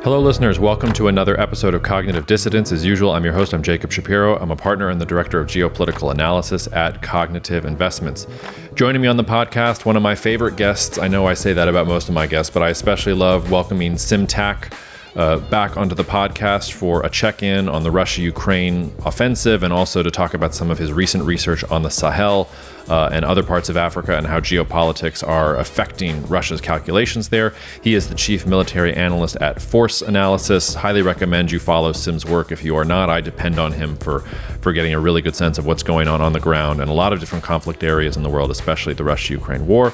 Hello, listeners. Welcome to another episode of Cognitive Dissidence. As usual, I'm your host. I'm Jacob Shapiro. I'm a partner and the director of geopolitical analysis at Cognitive Investments. Joining me on the podcast, one of my favorite guests. I know I say that about most of my guests, but I especially love welcoming Tack back onto the podcast for a check-in on the Russia-Ukraine offensive and also to talk about some of his recent research on the Sahel and other parts of Africa and how geopolitics are affecting Russia's calculations there. He is the chief military analyst at Force Analysis. Highly recommend you follow Sim's work. If you are not, I depend on him for getting a really good sense of what's going on the ground and a lot of different conflict areas in the world, especially the Russia-Ukraine war.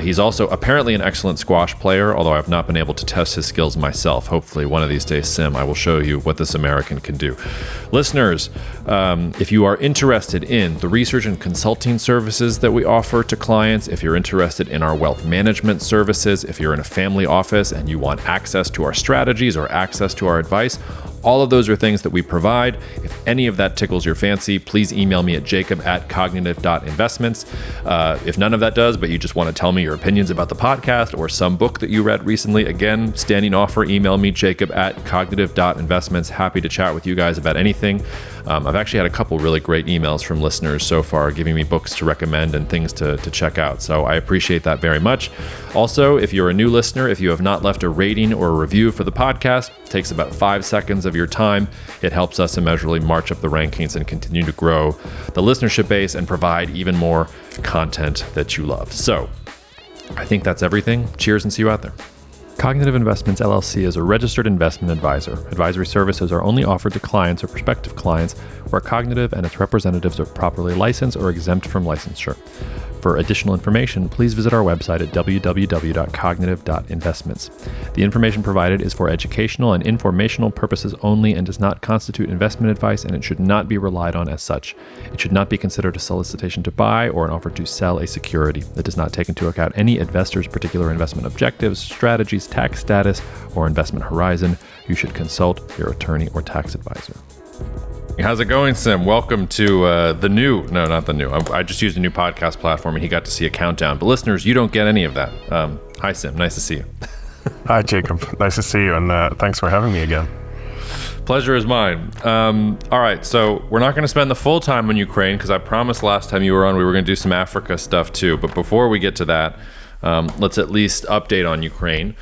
He's also apparently an excellent squash player, although I've not been able to test his skills myself. Hopefully one of these days, Sim, I will show you what this American can do. Listeners, if you are interested in the research and consulting services that we offer to clients, if you're interested in our wealth management services, if you're in a family office and you want access to our strategies or access to our advice, all of those are things that we provide. If any of that tickles your fancy, please email me at jacob@cognitive.investments. If none of that does, but you just want to tell me your opinions about the podcast or some book that you read recently, again, standing offer, email me, jacob@cognitive.investments. Happy to chat with you guys about anything. I've actually had a couple really great emails from listeners so far giving me books to recommend and things to check out. So I appreciate that very much. Also, if you're a new listener, if you have not left a rating or a review for the podcast, it takes about 5 seconds of your time. It helps us immeasurably march up the rankings and continue to grow the listenership base and provide even more content that you love. So I think that's everything. Cheers and see you out there. Cognitive Investments LLC is a registered investment advisor. Advisory services are only offered to clients or prospective clients where Cognitive and its representatives are properly licensed or exempt from licensure. For additional information, please visit our website at www.cognitive.investments. The information provided is for educational and informational purposes only and does not constitute investment advice, and it should not be relied on as such. It should not be considered a solicitation to buy or an offer to sell a security. It does not take into account any investor's particular investment objectives, strategies, tax status, or investment horizon. You should consult your attorney or tax advisor. How's it going, Sim? Welcome to I just used a new podcast platform and he got to see a countdown. But listeners, you don't get any of that. Hi, Sim. Nice to see you. Hi, Jacob. Nice to see you, and thanks for having me again. Pleasure is mine. All right, so we're not going to spend the full time on Ukraine because I promised last time you were on we were going to do some Africa stuff too. But before we get to that, let's at least update on Ukraine.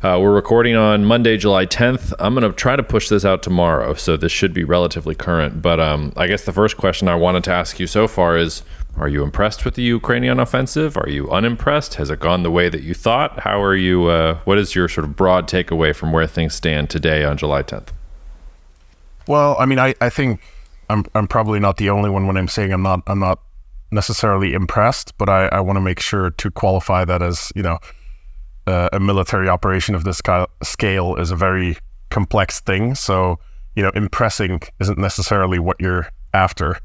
We're recording on Monday, July 10th. I'm going to try to push this out tomorrow, so this should be relatively current. But I guess the first question I wanted to ask you so far is, are you impressed with the Ukrainian offensive? Are you unimpressed? Has it gone the way that you thought? How are you? What is your sort of broad takeaway from where things stand today on July 10th? Well, I mean, I think I'm probably not the only one when I'm saying I'm not necessarily impressed, but I want to make sure to qualify that as, a military operation of this scale is a very complex thing. So, impressing isn't necessarily what you're after.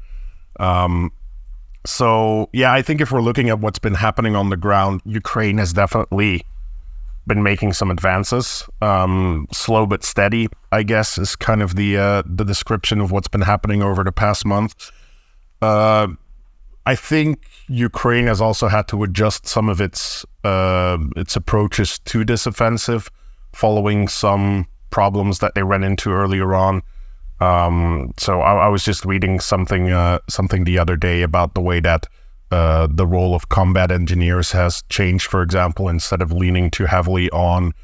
So, yeah, I think if we're looking at what's been happening on the ground, Ukraine has definitely been making some advances. Slow but steady, I guess, is kind of the description of what's been happening over the past month. I think Ukraine has also had to adjust some of its approaches to this offensive following some problems that they ran into earlier on. So I was just reading something the other day about the way that the role of combat engineers has changed. For example, instead of leaning too heavily on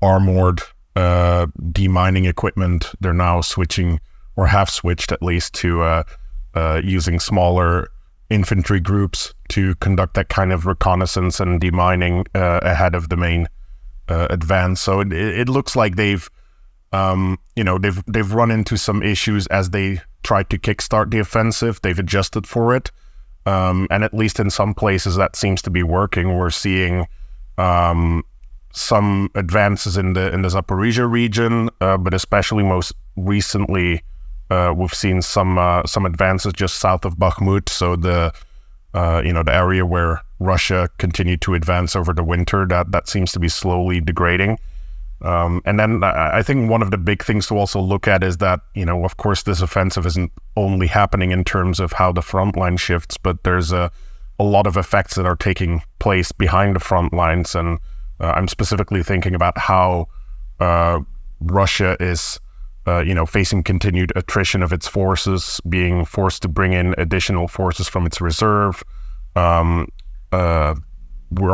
armored demining equipment, they're now switching, or have switched at least, to using smaller infantry groups to conduct that kind of reconnaissance and demining ahead of the main advance. So it looks like they've run into some issues as they tried to kickstart the offensive. They've adjusted for it, and at least in some places that seems to be working. We're seeing some advances in the Zaporizhia region, but especially most recently, we've seen some advances just south of Bakhmut. So the area where Russia continued to advance over the winter, that seems to be slowly degrading. And then I think one of the big things to also look at is that, of course, this offensive isn't only happening in terms of how the front line shifts, but there's a lot of effects that are taking place behind the front lines. And I'm specifically thinking about how Russia is, facing continued attrition of its forces, being forced to bring in additional forces from its reserve. We're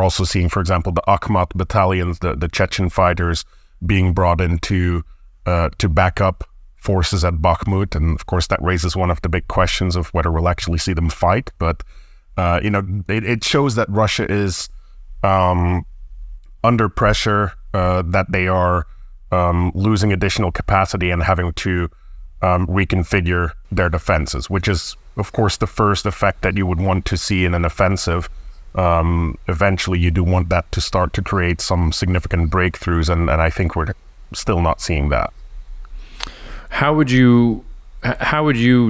also seeing, for example, the Akhmat battalions, the Chechen fighters, being brought in to back up forces at Bakhmut. And of course, that raises one of the big questions of whether we'll actually see them fight. But, it shows that Russia is under pressure, that they are losing additional capacity and having to reconfigure their defenses, which is, of course, the first effect that you would want to see in an offensive. Eventually, you do want that to start to create some significant breakthroughs, and I think we're still not seeing that. How would you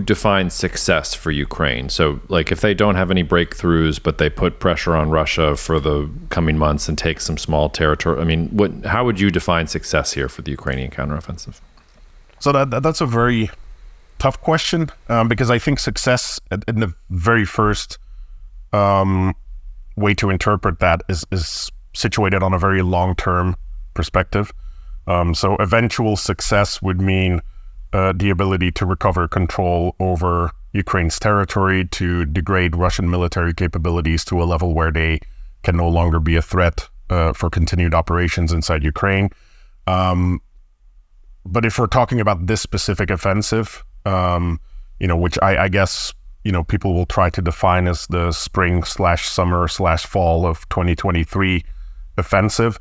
define success for Ukraine? So, like, if they don't have any breakthroughs, but they put pressure on Russia for the coming months and take some small territory, I mean, how would you define success here for the Ukrainian counteroffensive? So that's a very tough question, because I think success in the very first way to interpret that is situated on a very long-term perspective. So eventual success would mean the ability to recover control over Ukraine's territory, to degrade Russian military capabilities to a level where they can no longer be a threat for continued operations inside Ukraine. But if we're talking about this specific offensive, which I guess, people will try to define as the spring/summer/fall of 2023 offensive,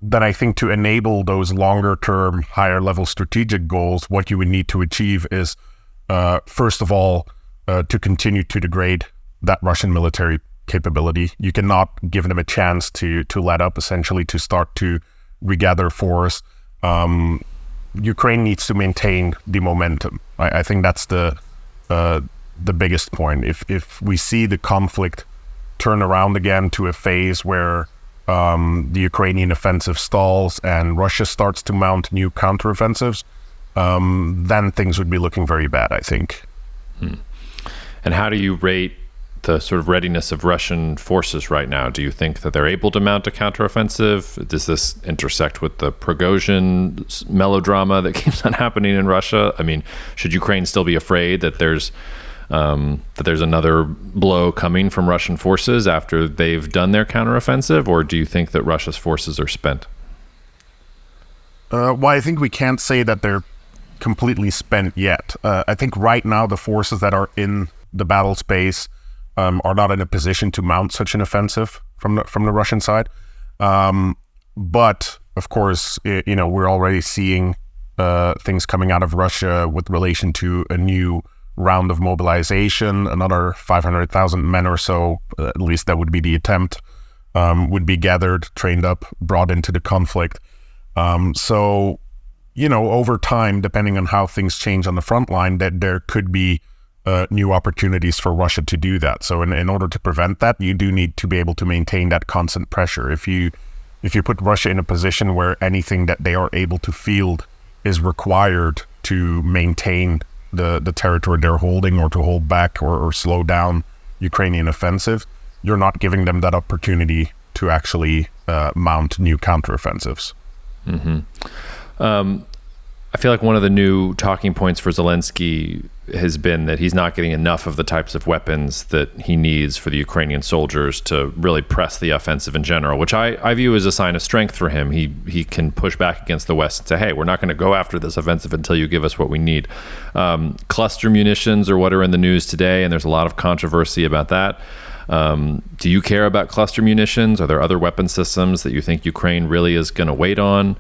then I think to enable those longer-term, higher-level strategic goals, what you would need to achieve is, first of all, to continue to degrade that Russian military capability. You cannot give them a chance to let up, essentially, to start to regather force. Ukraine needs to maintain the momentum. I think that's the biggest point. If we see the conflict turn around again to a phase where the Ukrainian offensive stalls and Russia starts to mount new counteroffensives, then things would be looking very bad, I think. And how do you rate the sort of readiness of Russian forces right now? Do you think that they're able to mount a counteroffensive? Does this intersect with the Prigozhin melodrama that keeps on happening in Russia? I mean, should Ukraine still be afraid that there's another blow coming from Russian forces after they've done their counteroffensive, or do you think that Russia's forces are spent? Well, I think we can't say that they're completely spent yet. I think right now the forces that are in the battle space are not in a position to mount such an offensive from the Russian side. But of course, we're already seeing things coming out of Russia with relation to a new round of mobilization. Another 500,000 men or so, at least that would be the attempt, would be gathered, trained up, brought into the conflict. So, over time, depending on how things change on the front line, that there could be new opportunities for Russia to do that. So in order to prevent that, you do need to be able to maintain that constant pressure. If you put Russia in a position where anything that they are able to field is required to maintain the territory they're holding, or to hold back or slow down Ukrainian offensive, you're not giving them that opportunity to actually mount new counteroffensives. Mm-hmm. I feel like one of the new talking points for Zelensky has been that he's not getting enough of the types of weapons that he needs for the Ukrainian soldiers to really press the offensive in general, which I view as a sign of strength for him. He can push back against the West and say, hey, we're not going to go after this offensive until you give us what we need. Cluster munitions are what are in the news today, and there's a lot of controversy about that. Do you care about cluster munitions? Are there other weapon systems that you think Ukraine really is going to wait on?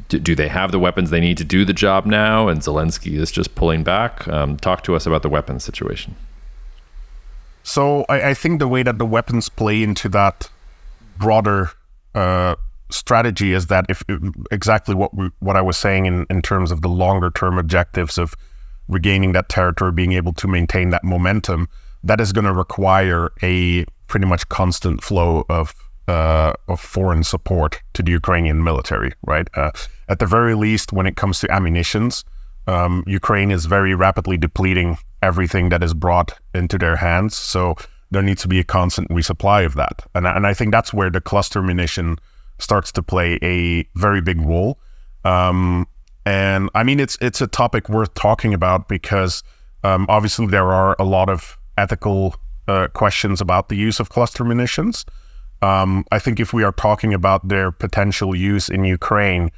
Do they have the weapons they need to do the job now, and Zelensky is just pulling back? Talk to us about the weapons situation. So I think the way that the weapons play into that broader strategy is that if exactly what I was saying in terms of the longer term objectives of regaining that territory, being able to maintain that momentum, that is going to require a pretty much constant flow of foreign support to the Ukrainian military, right? At the very least, when it comes to ammunitions, Ukraine is very rapidly depleting everything that is brought into their hands. So there needs to be a constant resupply of that. And I think that's where the cluster munition starts to play a very big role. And I mean, it's a topic worth talking about because obviously there are a lot of ethical questions about the use of cluster munitions. I think if we are talking about their potential use in Ukraine,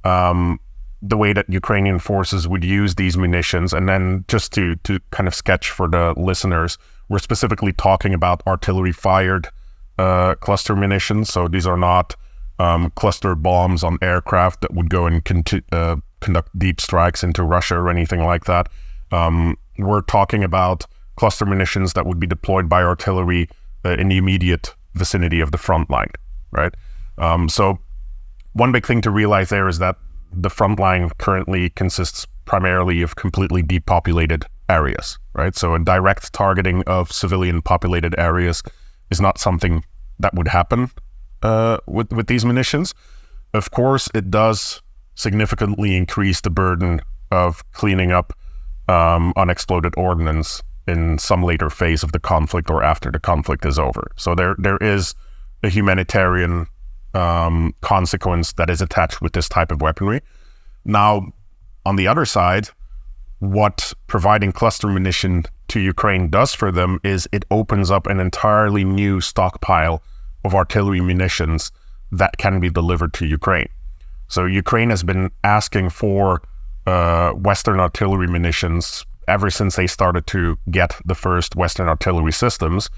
the way that Ukrainian forces would use these munitions, and then just to kind of sketch for the listeners, we're specifically talking about artillery-fired cluster munitions. So these are not cluster bombs on aircraft that would go and conduct deep strikes into Russia or anything like that. We're talking about cluster munitions that would be deployed by artillery in the immediate vicinity of the front line, right? So one big thing to realize there is that the front line currently consists primarily of completely depopulated areas, right? So a direct targeting of civilian populated areas is not something that would happen with these munitions. Of course, it does significantly increase the burden of cleaning up unexploded ordnance in some later phase of the conflict or after the conflict is over. So there is a humanitarian consequence that is attached with this type of weaponry. Now, on the other side, what providing cluster munition to Ukraine does for them is it opens up an entirely new stockpile of artillery munitions that can be delivered to Ukraine. So Ukraine has been asking for Western artillery munitions ever since they started to get the first Western artillery systems.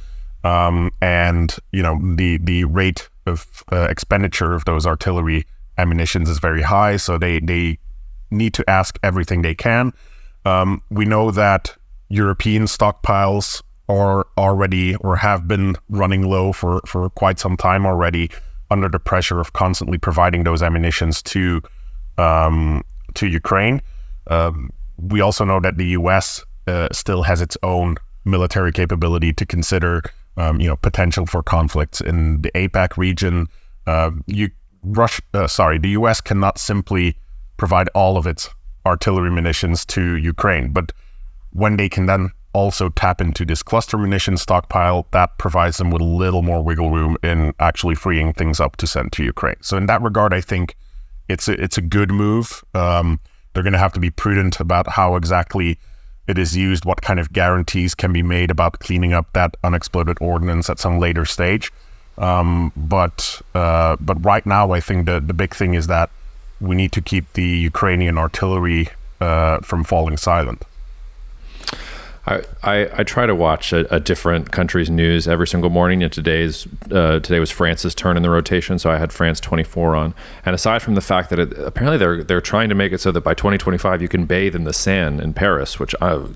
And, you know, the rate of expenditure of those artillery ammunitions is very high, so they need to ask everything they can. We know that European stockpiles are already or have been running low for quite some time already under the pressure of constantly providing those ammunitions to Ukraine. We also know that the US still has its own military capability to consider potential for conflicts in the APAC region. The US cannot simply provide all of its artillery munitions to Ukraine, but when they can then also tap into this cluster munition stockpile, that provides them with a little more wiggle room in actually freeing things up to send to Ukraine. So in that regard, I think it's a good move. They're going to have to be prudent about how exactly it is used, what kind of guarantees can be made about cleaning up that unexploded ordnance at some later stage. But right now, I think the big thing is that we need to keep the Ukrainian artillery from falling silent. I try to watch a different country's news every single morning, and today was France's turn in the rotation, so I had France 24 on. And aside from the fact that apparently they're trying to make it so that by 2025 you can bathe in the Seine in Paris, which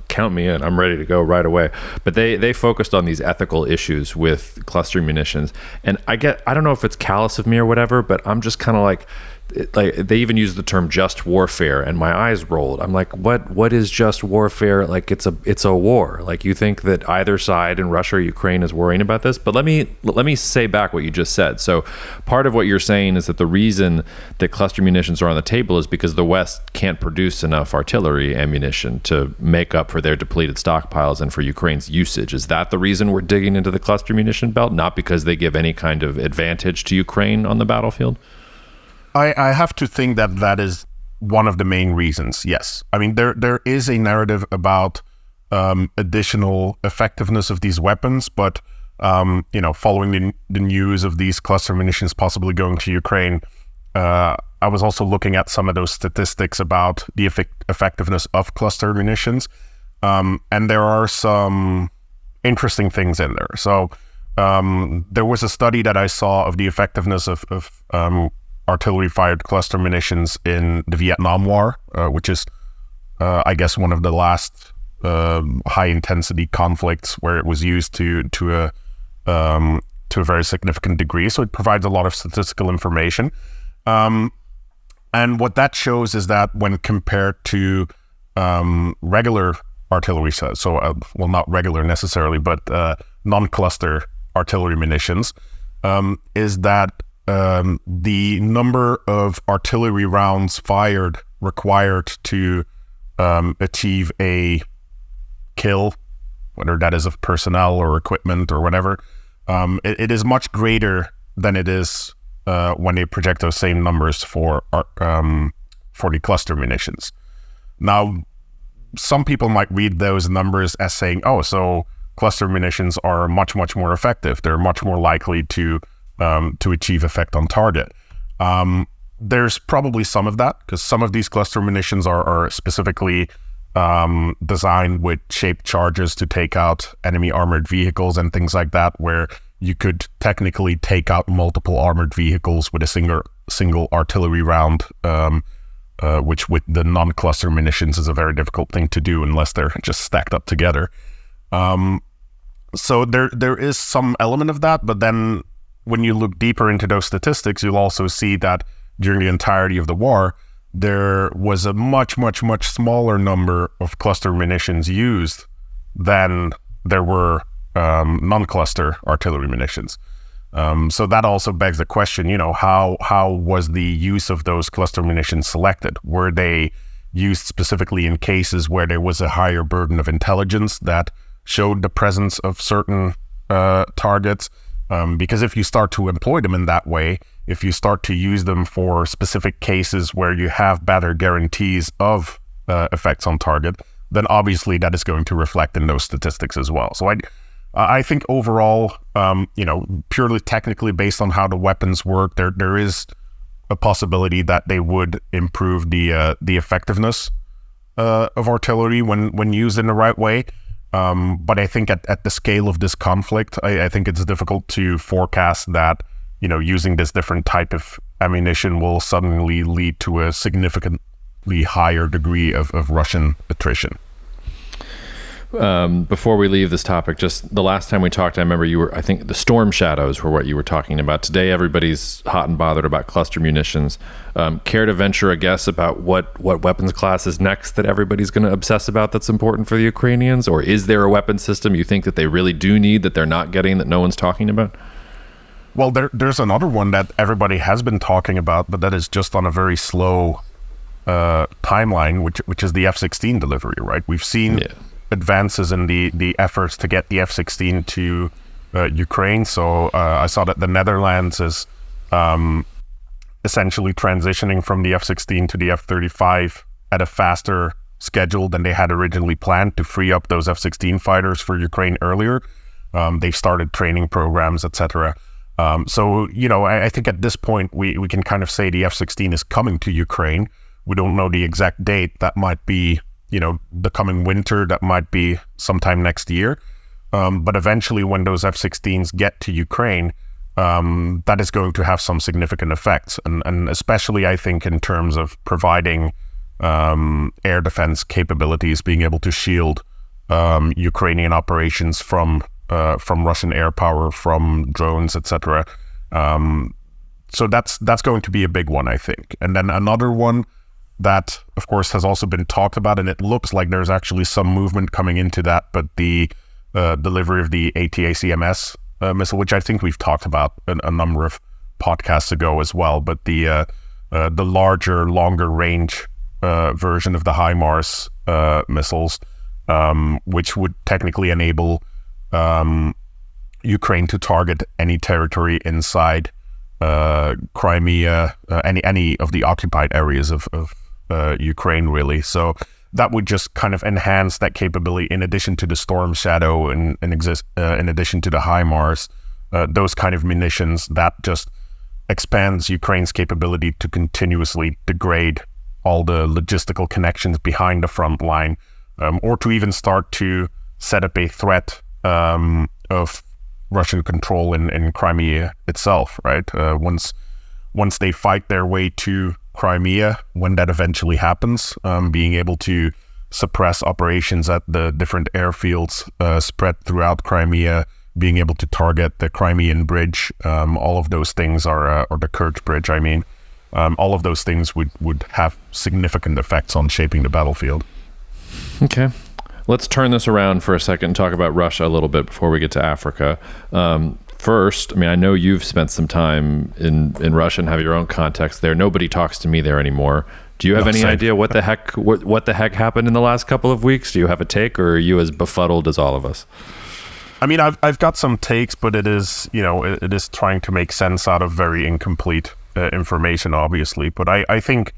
count me in, I'm ready to go right away. But they focused on these ethical issues with cluster munitions, and I don't know if it's callous of me or whatever, but I'm just kind of like they even use the term just warfare, and my eyes rolled. I'm like, what is just warfare? Like it's a war. Like, you think that either side in Russia or Ukraine is worrying about this? But let me say back what you just said. So part of what you're saying is that the reason that cluster munitions are on the table is because the West can't produce enough artillery ammunition to make up for their depleted stockpiles and for Ukraine's usage. Is that the reason we're digging into the cluster munition belt? Not because they give any kind of advantage to Ukraine on the battlefield? I have to think that is one of the main reasons, yes. I mean, there is a narrative about additional effectiveness of these weapons, but following the news of these cluster munitions possibly going to Ukraine, I was also looking at some of those statistics about the effectiveness of cluster munitions, and there are some interesting things in there. So there was a study that I saw of the effectiveness of artillery-fired cluster munitions in the Vietnam War, which is, I guess, one of the last high-intensity conflicts where it was used to a very significant degree. So it provides a lot of statistical information. And what that shows is that when compared to regular artillery, not regular necessarily, but non-cluster artillery munitions, is that the number of artillery rounds fired required to achieve a kill, whether that is of personnel or equipment or whatever, it is much greater than it is when they project those same numbers for for the cluster munitions. Now, some people might read those numbers as saying, oh, so cluster munitions are much, much more effective. They're much more likely to achieve effect on target. There's probably some of that, because some of these cluster munitions are specifically designed with shaped charges to take out enemy armored vehicles and things like that, where you could technically take out multiple armored vehicles with a single artillery round, which with the non-cluster munitions is a very difficult thing to do unless they're just stacked up together. So there is some element of that, but then when you look deeper into those statistics, you'll also see that during the entirety of the war, there was a much, much, much smaller number of cluster munitions used than there were non-cluster artillery munitions. So that also begs the question, how was the use of those cluster munitions selected? Were they used specifically in cases where there was a higher burden of intelligence that showed the presence of certain targets? Because if you start to employ them in that way, if you start to use them for specific cases where you have better guarantees of effects on target, then obviously that is going to reflect in those statistics as well. So I think overall, purely technically based on how the weapons work, there is a possibility that they would improve the effectiveness of artillery when used in the right way. But I think at the scale of this conflict, I think it's difficult to forecast that, using this different type of ammunition will suddenly lead to a significantly higher degree of Russian attrition. Before we leave this topic, just the last time we talked, I remember I think the storm shadows were what you were talking about. Today, everybody's hot and bothered about cluster munitions. Care to venture a guess about what weapons class is next that everybody's going to obsess about that's important for the Ukrainians? Or is there a weapon system you think that they really do need that they're not getting that no one's talking about? Well, there's another one that everybody has been talking about, but that is just on a very slow timeline, which is the F-16 delivery, right? We've seen advances in the efforts to get the F-16 to Ukraine. So I saw that the Netherlands is essentially transitioning from the F-16 to the F-35 at a faster schedule than they had originally planned to free up those F-16 fighters for Ukraine earlier. They've started training programs, etc. So, I think at this point, we can kind of say the F-16 is coming to Ukraine. We don't know the exact date. That might be, the coming winter. That might be sometime next year. But eventually, when those F-16s get to Ukraine, that is going to have some significant effects. And especially, I think, in terms of providing air defense capabilities, being able to shield Ukrainian operations from Russian air power, from drones, etc. So that's going to be a big one, I think. And then another one that, of course, has also been talked about, and it looks like there's actually some movement coming into that, but the delivery of the ATACMS missile, which I think we've talked about a number of podcasts ago as well, but the larger, longer range version of the HIMARS missiles, which would technically enable Ukraine to target any territory inside Crimea, any of the occupied areas of Ukraine, really. So that would just kind of enhance that capability in addition to the Storm Shadow and in addition to the HIMARS, those kind of munitions that just expands Ukraine's capability to continuously degrade all the logistical connections behind the front line, or to even start to set up a threat of Russian control in Crimea itself, right? Once they fight their way to Crimea, when that eventually happens, being able to suppress operations at the different airfields spread throughout Crimea, being able to target the Crimean Bridge, all of those things or the Kerch Bridge, I mean, all of those things would have significant effects on shaping the battlefield. Okay. Let's turn this around for a second and talk about Russia a little bit before we get to Africa. First, I know you've spent some time in Russia and have your own context there. Nobody talks to me there anymore. Do you have any idea what the heck happened in the last couple of weeks? Do you have a take, or are you as befuddled as all of us? I've got some takes, but it is trying to make sense out of very incomplete information, obviously. But I think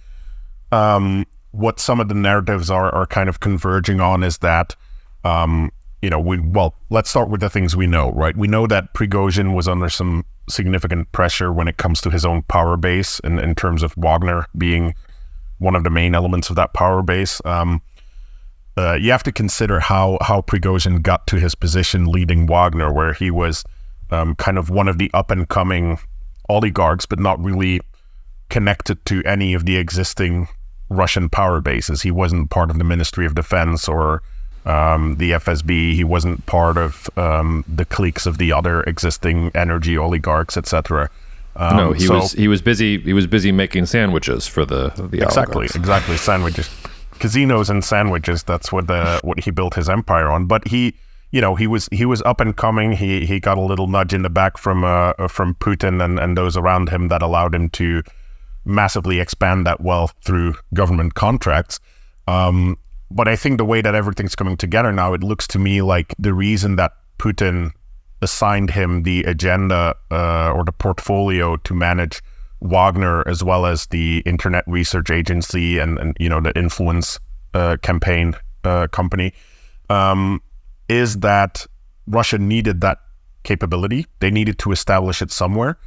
what some of the narratives are kind of converging on is that, let's start with the things we know, right? We know that Prigozhin was under some significant pressure when it comes to his own power base, in terms of Wagner being one of the main elements of that power base. You have to consider how Prigozhin got to his position leading Wagner, where he was kind of one of the up-and-coming oligarchs, but not really connected to any of the existing Russian power bases. He wasn't part of the Ministry of Defense or the FSB. He wasn't part of the cliques of the other existing energy oligarchs, etc. No, he was busy making sandwiches for the oligarchs. Exactly, sandwiches, casinos and sandwiches. That's what he built his empire on. But he was up and coming. He got a little nudge in the back from Putin and those around him that allowed him to massively expand that wealth through government contracts. But I think the way that everything's coming together now, it looks to me like the reason that Putin assigned him the agenda or the portfolio to manage Wagner, as well as the Internet Research Agency and the influence campaign company, is that Russia needed that capability. They needed to establish it somewhere.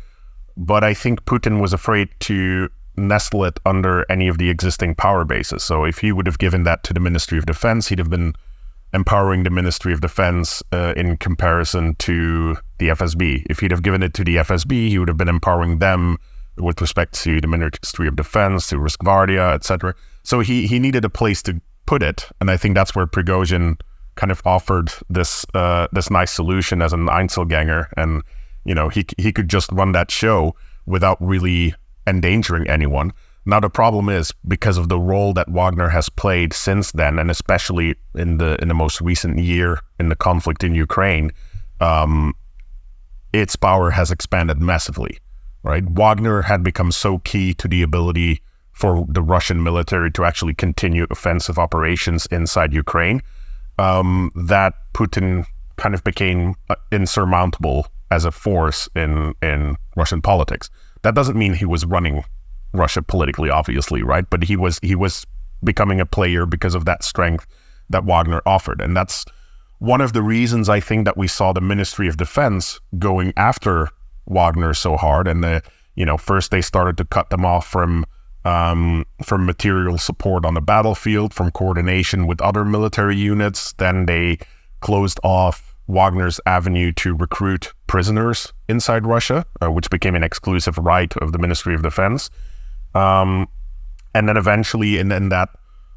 But I think Putin was afraid to nestle it under any of the existing power bases. So if he would have given that to the Ministry of Defense, he'd have been empowering the Ministry of Defense in comparison to the FSB. If he'd have given it to the FSB, he would have been empowering them with respect to the Ministry of Defense, to Rosgvardia, etc. So he needed a place to put it, and I think that's where Prigozhin kind of offered this nice solution as an Einzelgänger, and he could just run that show without really endangering anyone. Now the problem is, because of the role that Wagner has played since then, and especially in the most recent year in the conflict in Ukraine, its power has expanded massively. Right? Wagner had become so key to the ability for the Russian military to actually continue offensive operations inside Ukraine, that Putin kind of became insurmountable as a force in Russian politics. That doesn't mean he was running Russia politically, obviously, right? But he was becoming a player because of that strength that Wagner offered. And that's one of the reasons I think that we saw the Ministry of Defense going after Wagner so hard. And first they started to cut them off from material support on the battlefield, from coordination with other military units. Then they closed off Wagner's avenue to recruit prisoners inside Russia, which became an exclusive right of the Ministry of Defense. And then eventually, in that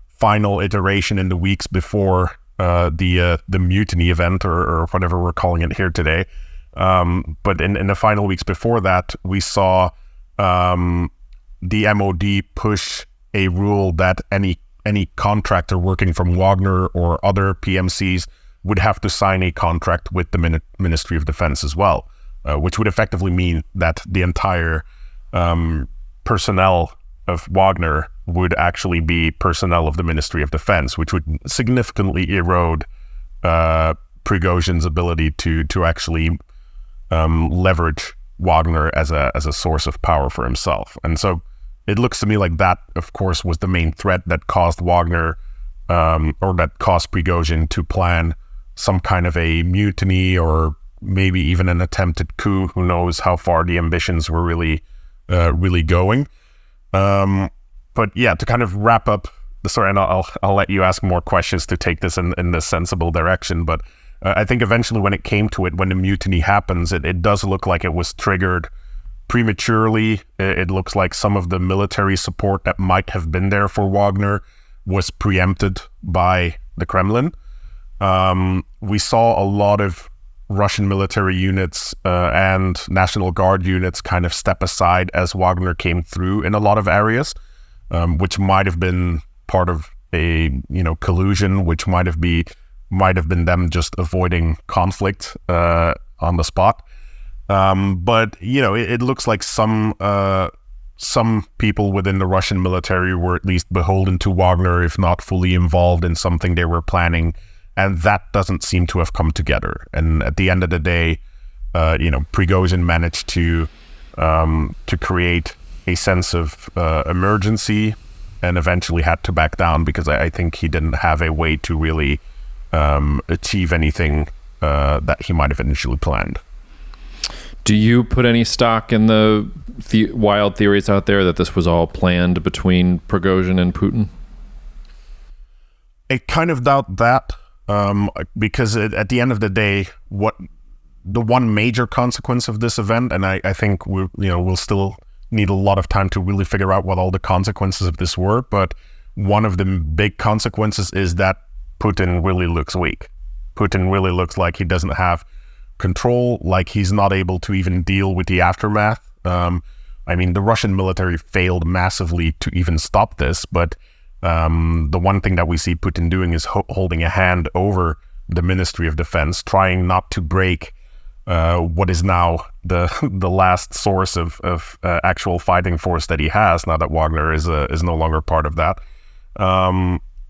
final iteration in the weeks before the mutiny event, or whatever we're calling it here today, but in the final weeks before that, we saw the MOD push a rule that any contractor working from Wagner or other PMCs would have to sign a contract with the Ministry of Defense as well, which would effectively mean that the entire personnel of Wagner would actually be personnel of the Ministry of Defense, which would significantly erode Prigozhin's ability to actually leverage Wagner as a source of power for himself. And so it looks to me like that, of course, was the main threat that caused Wagner, or that caused Prigozhin to plan some kind of a mutiny, or maybe even an attempted coup. Who knows how far the ambitions were really going. But yeah, to kind of wrap up the story, and I'll let you ask more questions to take this in this sensible direction. But I think eventually, when it came to it, when the mutiny happens, it does look like it was triggered prematurely. It looks like some of the military support that might have been there for Wagner was preempted by the Kremlin. We saw a lot of Russian military units and National Guard units kind of step aside as Wagner came through in a lot of areas, which might have been part of a collusion, which might have been them just avoiding conflict on the spot. But it looks like some people within the Russian military were at least beholden to Wagner, if not fully involved in something they were planning. And that doesn't seem to have come together. And at the end of the day, Prigozhin managed to create a sense of emergency and eventually had to back down because I think he didn't have a way to really achieve anything that he might have initially planned. Do you put any stock in the wild theories out there that this was all planned between Prigozhin and Putin? I kind of doubt that, because at the end of the day, the one major consequence of this event, and I think we'll still need a lot of time to really figure out what all the consequences of this were, but one of the big consequences is that Putin really looks weak. Putin really looks like he doesn't have control, like he's not able to even deal with the aftermath. I mean, the Russian military failed massively to even stop this, but the one thing that we see Putin doing is holding a hand over the Ministry of Defense, trying not to break what is now the last source of actual fighting force that he has, now that Wagner is no longer part of that.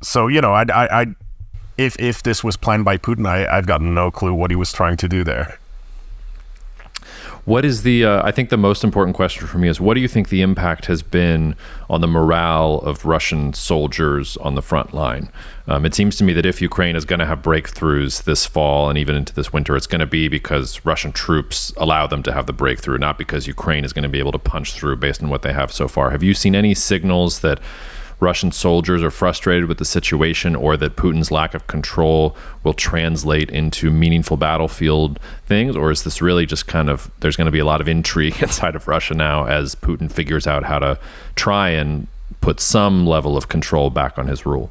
So, if this was planned by Putin, I've got no clue what he was trying to do there. What is I think the most important question for me is, what do you think the impact has been on the morale of Russian soldiers on the front line? It seems to me that if Ukraine is going to have breakthroughs this fall and even into this winter, it's going to be because Russian troops allow them to have the breakthrough, not because Ukraine is going to be able to punch through based on what they have so far. Have you seen any signals that Russian soldiers are frustrated with the situation, or that Putin's lack of control will translate into meaningful battlefield things? Or is this really just kind of, there's going to be a lot of intrigue inside of Russia now as Putin figures out how to try and put some level of control back on his rule?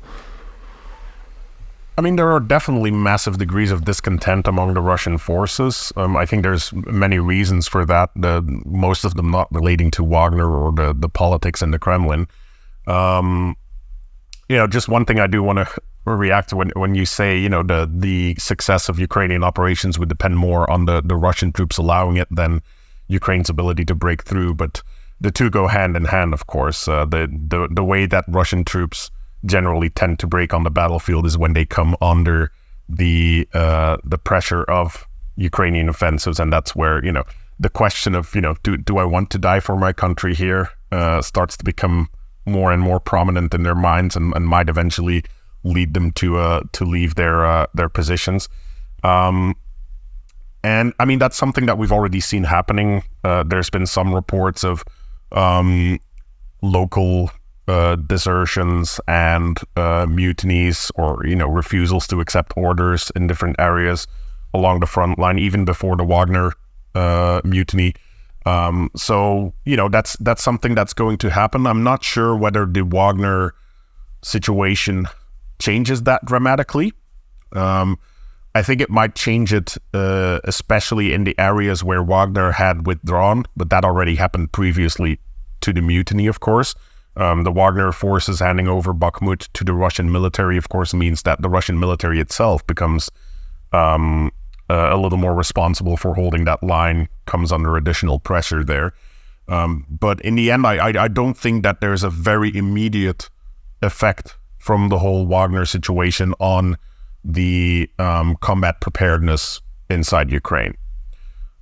I mean, there are definitely massive degrees of discontent among the Russian forces. I think there's many reasons for that, most of them not relating to Wagner or the politics in the Kremlin. Just one thing I do want to react to when you say, the success of Ukrainian operations would depend more on the Russian troops allowing it than Ukraine's ability to break through. But the two go hand in hand, of course. The way that Russian troops generally tend to break on the battlefield is when they come under the pressure of Ukrainian offensives, and that's where the question of do I want to die for my country here starts to become more and more prominent in their minds, and might eventually lead them to leave their positions. And I mean, that's something that we've already seen happening. There's been some reports of local desertions and mutinies, or refusals to accept orders in different areas along the front line, even before the Wagner mutiny. So that's something that's going to happen. I'm not sure whether the Wagner situation changes that dramatically. I think it might change it, especially in the areas where Wagner had withdrawn, but that already happened previously to the mutiny, of course. The Wagner forces handing over Bakhmut to the Russian military, of course, means that the Russian military itself becomes a little more responsible for holding that line, comes under additional pressure there. But in the end, I don't think that there's a very immediate effect from the whole Wagner situation on the combat preparedness inside Ukraine.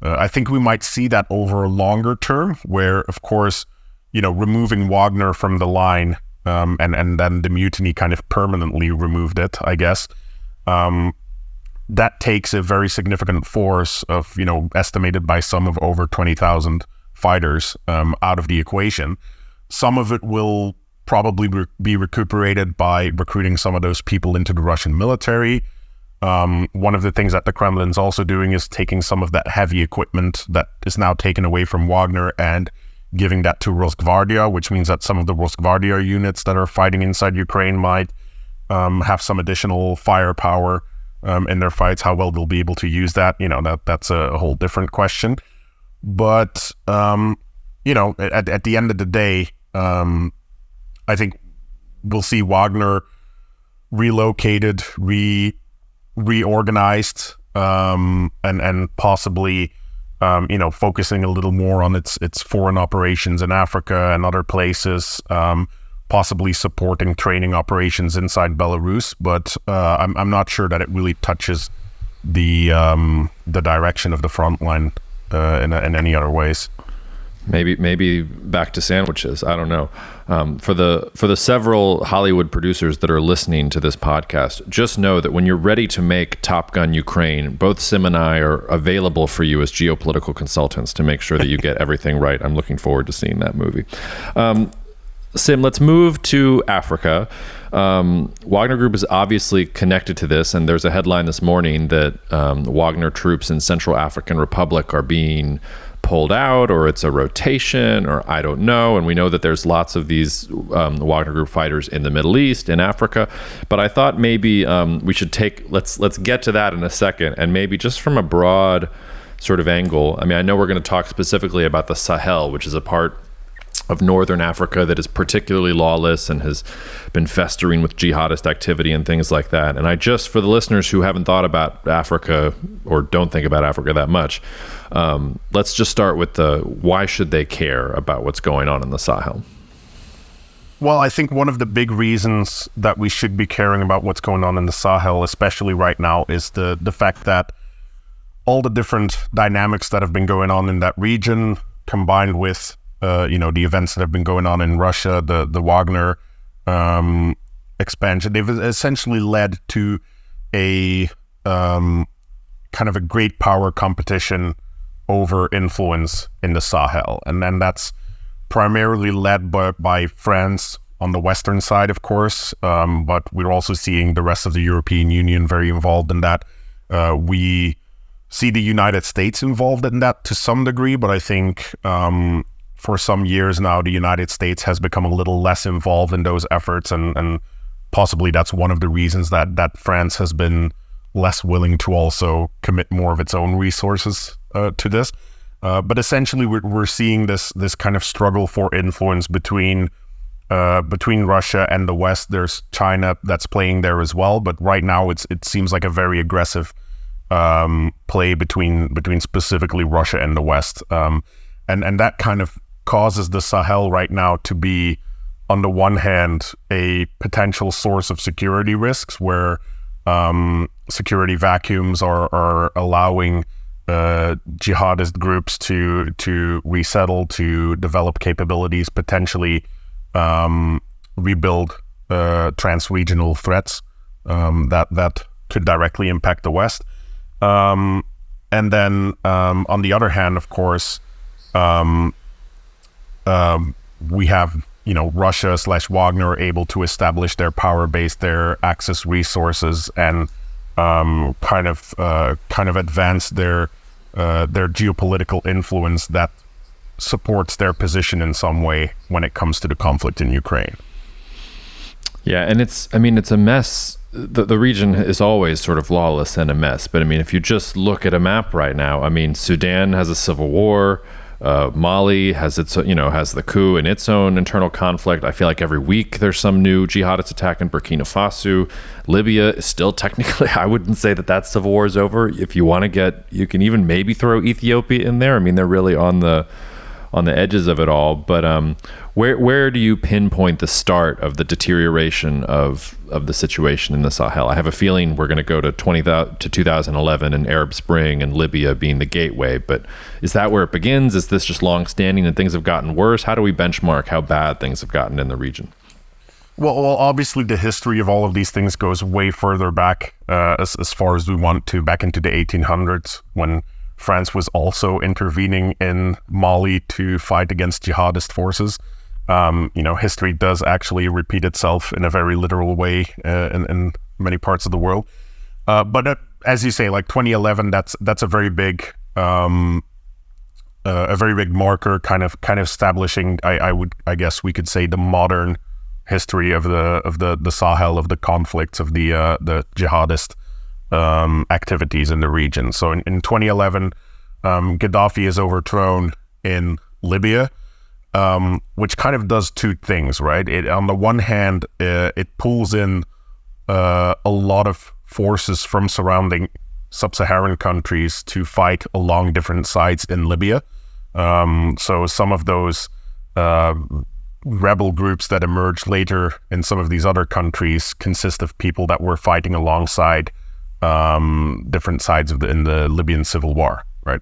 I think we might see that over a longer term, where, of course, removing Wagner from the line, and then the mutiny kind of permanently removed it, I guess. That takes a very significant force of, estimated by some of over 20,000 fighters out of the equation. Some of it will probably be recuperated by recruiting some of those people into the Russian military. One of the things that the Kremlin's also doing is taking some of that heavy equipment that is now taken away from Wagner and giving that to Rosgvardia, which means that some of the Rosgvardia units that are fighting inside Ukraine might have some additional firepower in their fights. How well they'll be able to use that, that's a whole different question. But, at the end of the day, I think we'll see Wagner relocated, reorganized, and possibly, focusing a little more on its foreign operations in Africa and other places, possibly supporting training operations inside Belarus. But I'm not sure that it really touches the direction of the front line in any other ways. Maybe back to sandwiches. I don't know. For the several Hollywood producers that are listening to this podcast, just know that when you're ready to make Top Gun Ukraine, both Sim and I are available for you as geopolitical consultants to make sure that you get everything right. I'm looking forward to seeing that movie. Sim, let's move to Africa. Wagner Group is obviously connected to this, and there's a headline this morning that Wagner troops in Central African Republic are being pulled out, or it's a rotation, or I don't know. And we know that there's lots of these Wagner Group fighters in the Middle East, in Africa. But I thought maybe we should let's get to that in a second, and maybe just from a broad sort of angle. I mean, I know we're going to talk specifically about the Sahel, which is a part of northern Africa that is particularly lawless and has been festering with jihadist activity and things like that. And I just, for the listeners who haven't thought about Africa or don't think about Africa that much, let's just start with why should they care about what's going on in the Sahel? Well, I think one of the big reasons that we should be caring about what's going on in the Sahel, especially right now, is the fact that all the different dynamics that have been going on in that region, combined with the events that have been going on in Russia, the Wagner expansion, they've essentially led to a kind of a great power competition over influence in the Sahel. And then that's primarily led by France on the Western side, of course, but we're also seeing the rest of the European Union very involved in that. We see the United States involved in that to some degree, but I think for some years now, the United States has become a little less involved in those efforts, and possibly that's one of the reasons that France has been less willing to also commit more of its own resources to this. But essentially, we're seeing this kind of struggle for influence between Russia and the West. There's China that's playing there as well, but right now it seems like a very aggressive play between specifically Russia and the West, and that kind of causes the Sahel right now to be, on the one hand, a potential source of security risks, where security vacuums are allowing jihadist groups to resettle, to develop capabilities, potentially rebuild trans-regional threats that could directly impact the West. And then on the other hand, of course, we have Russia/Wagner able to establish their power base, their access resources, and kind of advance their geopolitical influence that supports their position in some way when it comes to the conflict in Ukraine. Yeah, and it's a mess. The region is always sort of lawless and a mess. But I mean, if you just look at a map right now, I mean, Sudan has a civil war. Mali has has the coup and its own internal conflict. I feel like every week there's some new jihadist attack in Burkina Faso. Libya is still technically, I wouldn't say that civil war is over. If you want to you can even maybe throw Ethiopia in there. I mean, they're really on the edges of it all. But where do you pinpoint the start of the deterioration of the situation in the Sahel? I have a feeling we're going to go to 2011 and Arab Spring and Libya being the gateway. But is that where it begins? Is this just long-standing and things have gotten worse? How do we benchmark how bad things have gotten in the region? Well, obviously the history of all of these things goes way further back, as far as we want to, back into the 1800s, when France was also intervening in Mali to fight against jihadist forces. History does actually repeat itself in a very literal way in many parts of the world. But as you say, like 2011, that's a very big marker, kind of establishing. I guess we could say the modern history of the Sahel, of the conflicts, of the jihadist activities in the region. So in 2011, Gaddafi is overthrown in Libya, which kind of does two things, right? On the one hand, it pulls in a lot of forces from surrounding sub-Saharan countries to fight along different sides in Libya. So some of those rebel groups that emerged later in some of these other countries consist of people that were fighting alongside different sides in the Libyan civil war, right?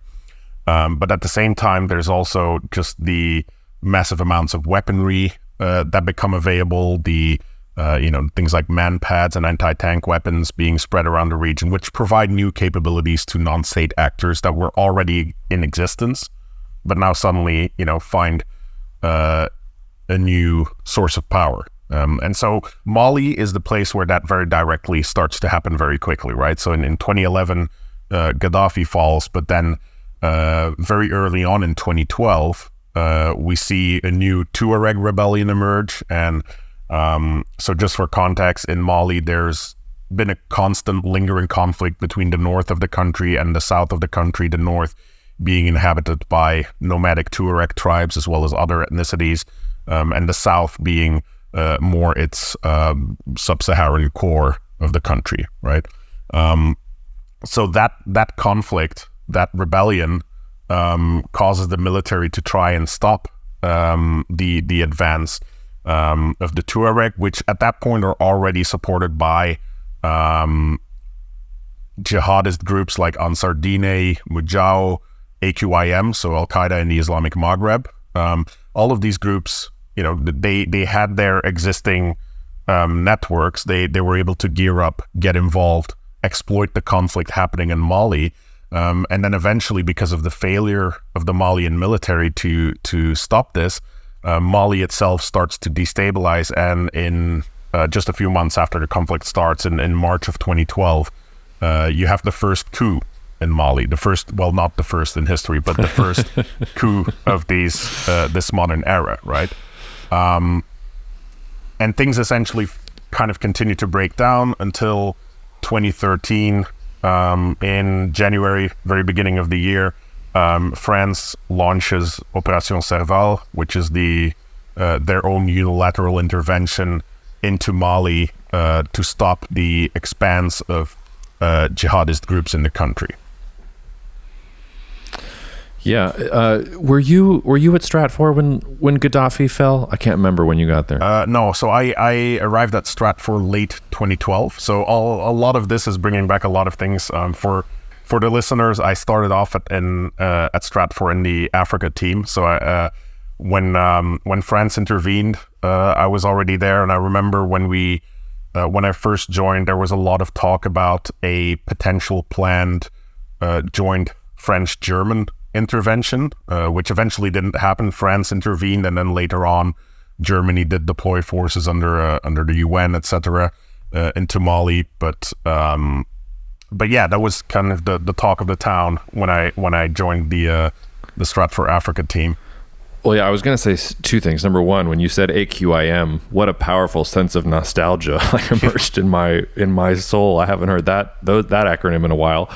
But at the same time, there's also just the massive amounts of weaponry that become available, things like man-pads and anti-tank weapons being spread around the region, which provide new capabilities to non-state actors that were already in existence, but now suddenly, find a new source of power. And so Mali is the place where that very directly starts to happen very quickly, right? So in 2011, Gaddafi falls, but then very early on in 2012, we see a new Tuareg rebellion emerge. And so just for context, in Mali, there's been a constant lingering conflict between the north of the country and the south of the country, the north being inhabited by nomadic Tuareg tribes as well as other ethnicities, and the south being more its sub-Saharan core of the country, right? So that conflict, that rebellion, causes the military to try and stop the advance of the Tuareg, which at that point are already supported by jihadist groups like Ansar Dine, Mujao, AQIM, so Al-Qaeda in the Islamic Maghreb. All of these groups, they had their existing networks. They were able to gear up, get involved, exploit the conflict happening in Mali. And then eventually, because of the failure of the Malian military to stop this, Mali itself starts to destabilize. And in just a few months after the conflict starts, in March of 2012, you have the first coup in Mali. The first, well, not the first in history, but the first coup of this modern era, right? And things essentially kind of continue to break down until 2013. In January, very beginning of the year, France launches Opération Serval, which is their own unilateral intervention into Mali to stop the expanse of jihadist groups in the country. Yeah, were you at Stratfor when Gaddafi fell? I can't remember when you got there. No, so I arrived at Stratfor late 2012. So a lot of this is bringing back a lot of things. For the listeners, I started off at Stratfor in the Africa team. So when France intervened, I was already there, and I remember when I first joined, there was a lot of talk about a potential planned joint French-German intervention, which eventually didn't happen. France intervened, and then later on, Germany did deploy forces under the UN, etc., into Mali. But yeah, that was kind of the talk of the town when I joined the Stratfor Africa team. Well, yeah, I was going to say two things. Number one, when you said AQIM, what a powerful sense of nostalgia emerged in my soul. I haven't heard that acronym in a while.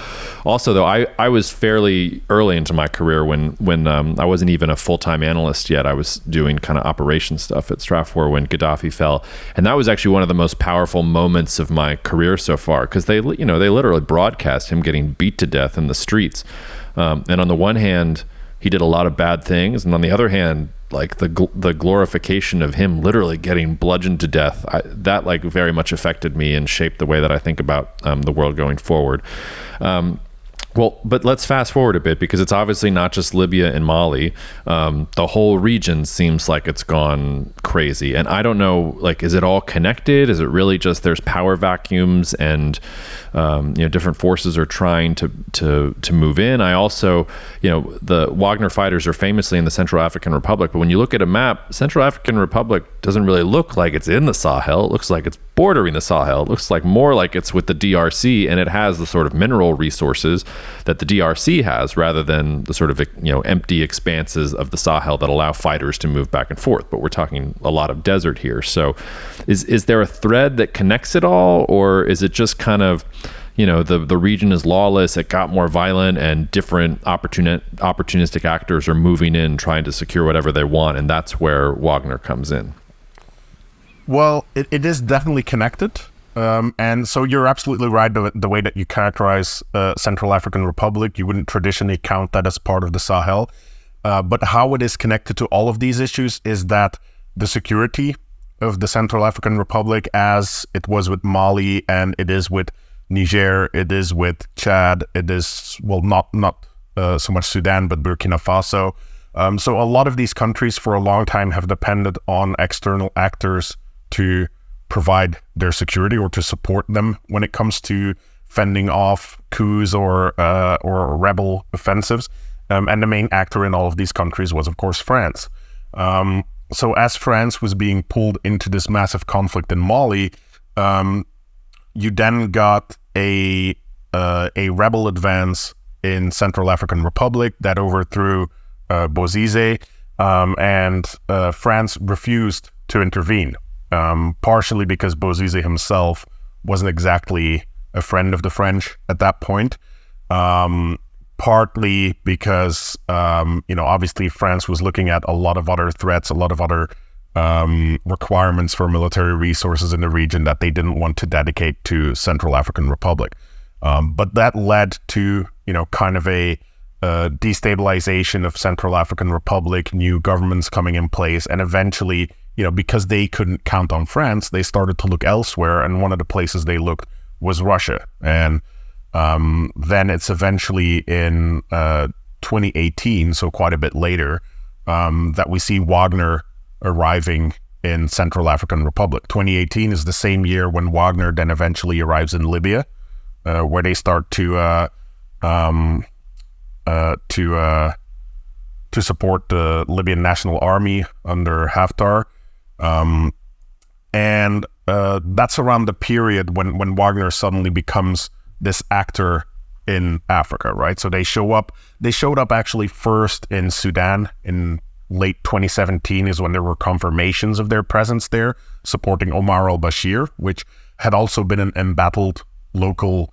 Also, though, I was fairly early into my career when I wasn't even a full-time analyst yet. I was doing kind of operation stuff at Stratfor when Gaddafi fell, and that was actually one of the most powerful moments of my career so far, because they literally broadcast him getting beat to death in the streets, and on the one hand, he did a lot of bad things, and on the other hand, like the glorification of him literally getting bludgeoned to death, that very much affected me and shaped the way that I think about the world going forward. Well, but let's fast forward a bit, because it's obviously not just Libya and Mali. The whole region seems like it's gone crazy. And I don't know, is it all connected? Is it really just there's power vacuums and, different forces are trying to move in? I also, the Wagner fighters are famously in the Central African Republic. But when you look at a map, Central African Republic doesn't really look like it's in the Sahel. It looks like it's bordering the Sahel. It looks more like it's with the DRC, and it has the sort of mineral resources that the DRC has, rather than the sort of empty expanses of the Sahel that allow fighters to move back and forth. But we're talking a lot of desert here. So is there a thread that connects it all, or is it just kind of the region is lawless, it got more violent, and different opportunistic actors are moving in trying to secure whatever they want, and that's where Wagner comes in? Well, it is definitely connected. And so you're absolutely right, the way that you characterize Central African Republic. You wouldn't traditionally count that as part of the Sahel. But how it is connected to all of these issues is that the security of the Central African Republic, as it was with Mali, and it is with Niger, it is with Chad, it is, well, not so much Sudan, but Burkina Faso. So a lot of these countries for a long time have depended on external actors to provide their security or to support them when it comes to fending off coups or rebel offensives. And the main actor in all of these countries was, of course, France. So as France was being pulled into this massive conflict in Mali, you then got a rebel advance in Central African Republic that overthrew Bouzize, and France refused to intervene, partially because Bouzize himself wasn't exactly a friend of the French at that point, partly because, obviously France was looking at a lot of other threats, a lot of other requirements for military resources in the region that they didn't want to dedicate to Central African Republic. But that led to, kind of a destabilization of Central African Republic, new governments coming in place, and eventually, because they couldn't count on France, they started to look elsewhere, and one of the places they looked was Russia. And then it's eventually in 2018, so quite a bit later, that we see Wagner arriving in Central African Republic. 2018 is the same year when Wagner then eventually arrives in Libya, where they start to support the Libyan National Army under Haftar, and that's around the period when Wagner suddenly becomes this actor in Africa, right? So they showed up actually first in Sudan in late 2017 is when there were confirmations of their presence there, supporting Omar al-Bashir, which had also been an embattled local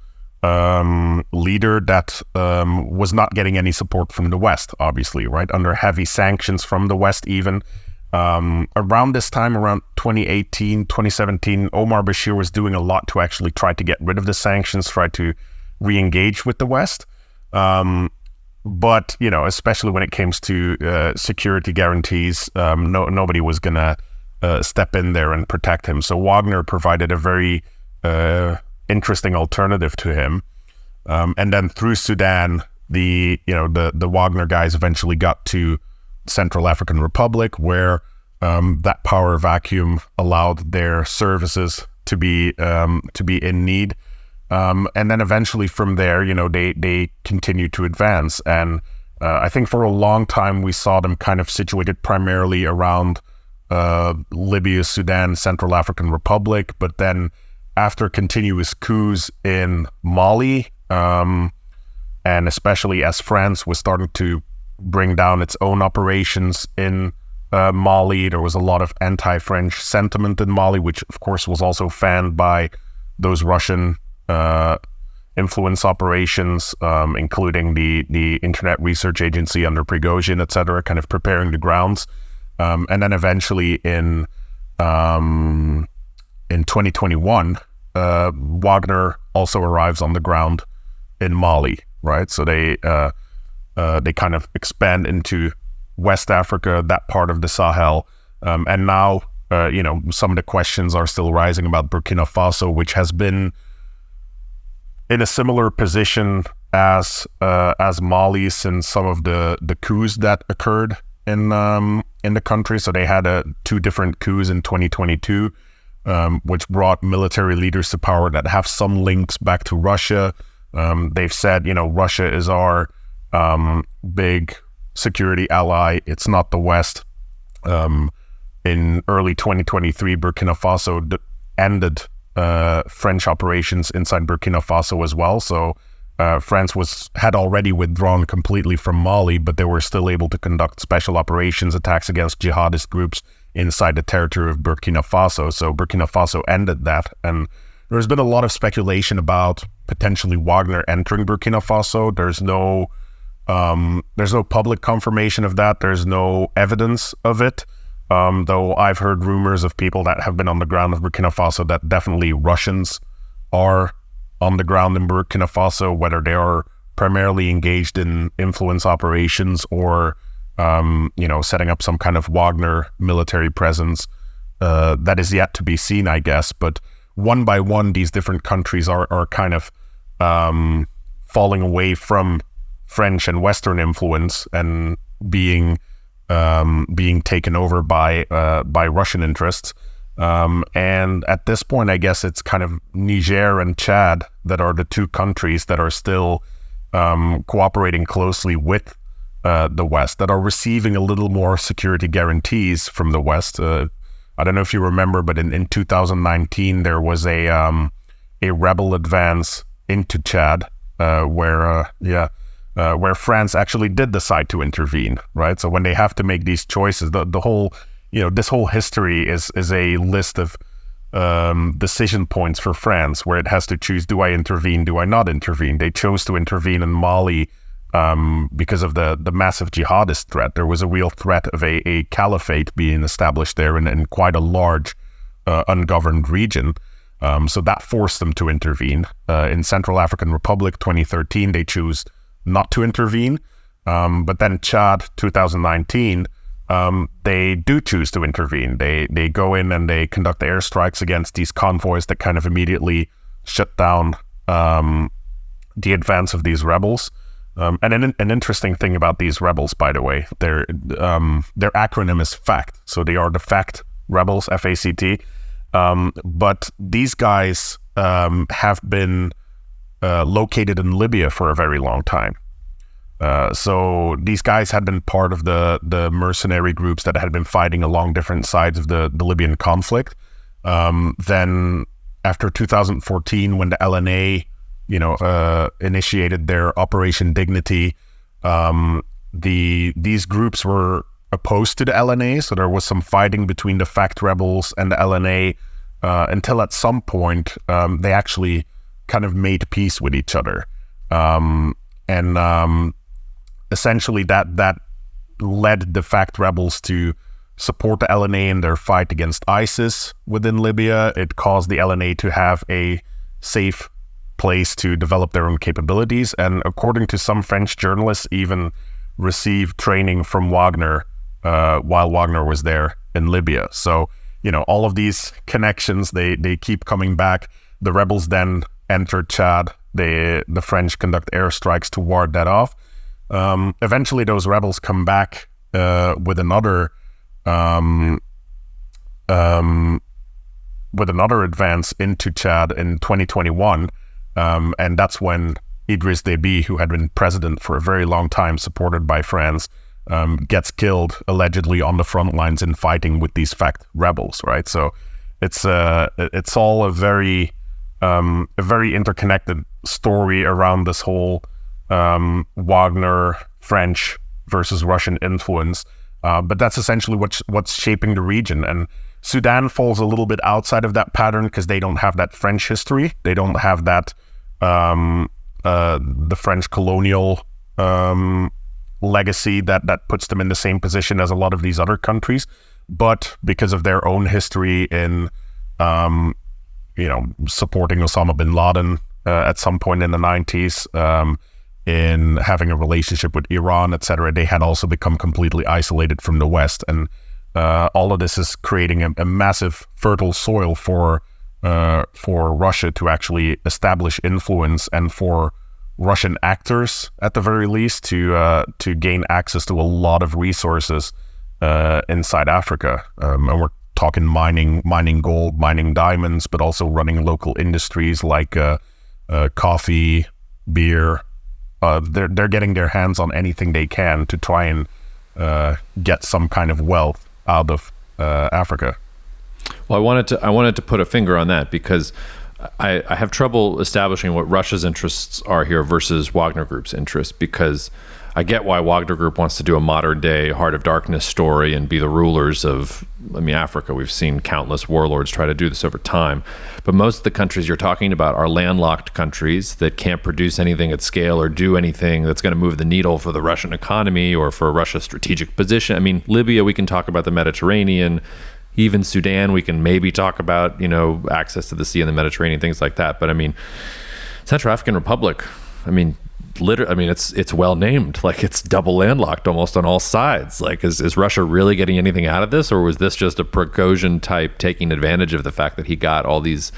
leader that was not getting any support from the West, obviously, right? Under heavy sanctions from the West even. Around this time, around 2018, 2017, Omar Bashir was doing a lot to actually try to get rid of the sanctions, try to re-engage with the West. But, especially when it comes to security guarantees, nobody was going to step in there and protect him. So Wagner provided a very interesting alternative to him. And then through Sudan, the Wagner guys eventually got to Central African Republic, where that power vacuum allowed their services to be in need. And then eventually from there, they continued to advance. And I think for a long time, we saw them kind of situated primarily around Libya, Sudan, Central African Republic. But then after continuous coups in Mali, and especially as France was starting to bring down its own operations in Mali, there was a lot of anti-French sentiment in Mali, which of course was also fanned by those Russian influence operations, including the Internet Research Agency under Prigozhin, etc., kind of preparing the grounds. And then eventually in 2021, Wagner also arrives on the ground in Mali, right? So they kind of expand into West Africa, that part of the Sahel. And now, some of the questions are still rising about Burkina Faso, which has been in a similar position as Mali since some of the coups that occurred in the country. So they had two different coups in 2022, which brought military leaders to power that have some links back to Russia. They've said, Russia is our big security ally. It's not the West. In early 2023, Burkina Faso ended French operations inside Burkina Faso as well. So France had already withdrawn completely from Mali, but they were still able to conduct special operations, attacks against jihadist groups inside the territory of Burkina Faso. So Burkina Faso ended that, and there's been a lot of speculation about potentially Wagner entering Burkina Faso. There's no public confirmation of that. There's no evidence of it. Though I've heard rumors of people that have been on the ground of Burkina Faso that definitely Russians are on the ground in Burkina Faso, whether they are primarily engaged in influence operations or, setting up some kind of Wagner military presence. That is yet to be seen, I guess. But one by one, these different countries are kind of falling away from French and Western influence and being taken over by Russian interests. And at this point, I guess it's kind of Niger and Chad that are the two countries that are still cooperating closely with the West, that are receiving a little more security guarantees from the West. I don't know if you remember, but in 2019 there was a rebel advance into Chad where France actually did decide to intervene, right? So when they have to make these choices, the whole, this whole history is a list of decision points for France where it has to choose: do I intervene? Do I not intervene? They chose to intervene in Mali because of the massive jihadist threat. There was a real threat of a caliphate being established there in quite a large ungoverned region. So that forced them to intervene. In Central African Republic, 2013, they choose not to intervene. But then Chad, 2019, they do choose to intervene. They go in and they conduct airstrikes against these convoys that kind of immediately shut down the advance of these rebels. And an interesting thing about these rebels, by the way, their acronym is FACT. So they are the FACT rebels, FACT. But these guys have been located in Libya for a very long time. So these guys had been part of the mercenary groups that had been fighting along different sides of the Libyan conflict. Then after 2014, when the LNA initiated their Operation Dignity, these groups were opposed to the LNA, so there was some fighting between the FACT rebels and the LNA until at some point they actually kind of made peace with each other, and essentially that led the FACT rebels to support the LNA in their fight against ISIS within Libya. It caused the LNA to have a safe place to develop their own capabilities, and according to some French journalists, even received training from Wagner while Wagner was there in Libya. So, all of these connections, they keep coming back. The rebels then enter Chad. The French conduct airstrikes to ward that off. Eventually, those rebels come back with another advance into Chad in 2021. And that's when Idriss Déby, who had been president for a very long time, supported by France, gets killed allegedly on the front lines in fighting with these FACT rebels, right? So it's all a very interconnected story around this whole Wagner French versus Russian influence. But that's essentially what's shaping the region. And Sudan falls a little bit outside of that pattern because they don't have that French history. They don't have that the French colonial legacy that puts them in the same position as a lot of these other countries. But because of their own history in supporting Osama bin Laden at some point in the 90s, in having a relationship with Iran, etc., they had also become completely isolated from the West. And all of this is creating a massive fertile soil for Russia to actually establish influence, and for Russian actors, at the very least, to gain access to a lot of resources inside Africa. And we're talking mining gold, mining diamonds, but also running local industries like coffee, beer. They're getting their hands on anything they can to try and get some kind of wealth out of Africa. Well, I wanted to put a finger on that because I have trouble establishing what Russia's interests are here versus Wagner Group's interests, because I get why Wagner Group wants to do a modern day Heart of Darkness story and be the rulers of, Africa. We've seen countless warlords try to do this over time. But most of the countries you're talking about are landlocked countries that can't produce anything at scale or do anything that's going to move the needle for the Russian economy or for Russia's strategic position. Libya, we can talk about the Mediterranean. Even Sudan, we can maybe talk about, access to the sea and the Mediterranean, things like that. But Central African Republic, it's well named. Like, it's double landlocked almost on all sides. Like, is Russia really getting anything out of this, or was this just a Prigozhin type taking advantage of the fact that he got all these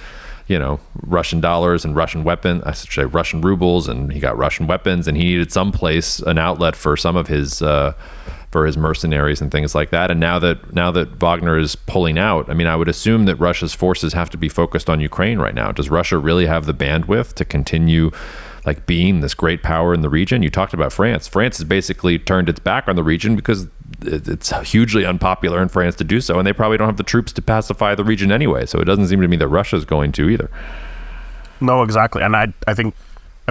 Russian dollars and Russian Russian rubles, and he got Russian weapons, and he needed someplace, an outlet for some of his mercenaries and things like that. And now that Wagner is pulling out, I mean, I would assume that Russia's forces have to be focused on Ukraine right now. Does Russia really have the bandwidth to continue being this great power in the region? You talked about France. France has basically turned its back on the region because it's hugely unpopular in France to do so, and they probably don't have the troops to pacify the region anyway. So it doesn't seem to me that Russia's going to either. No, exactly. And I think,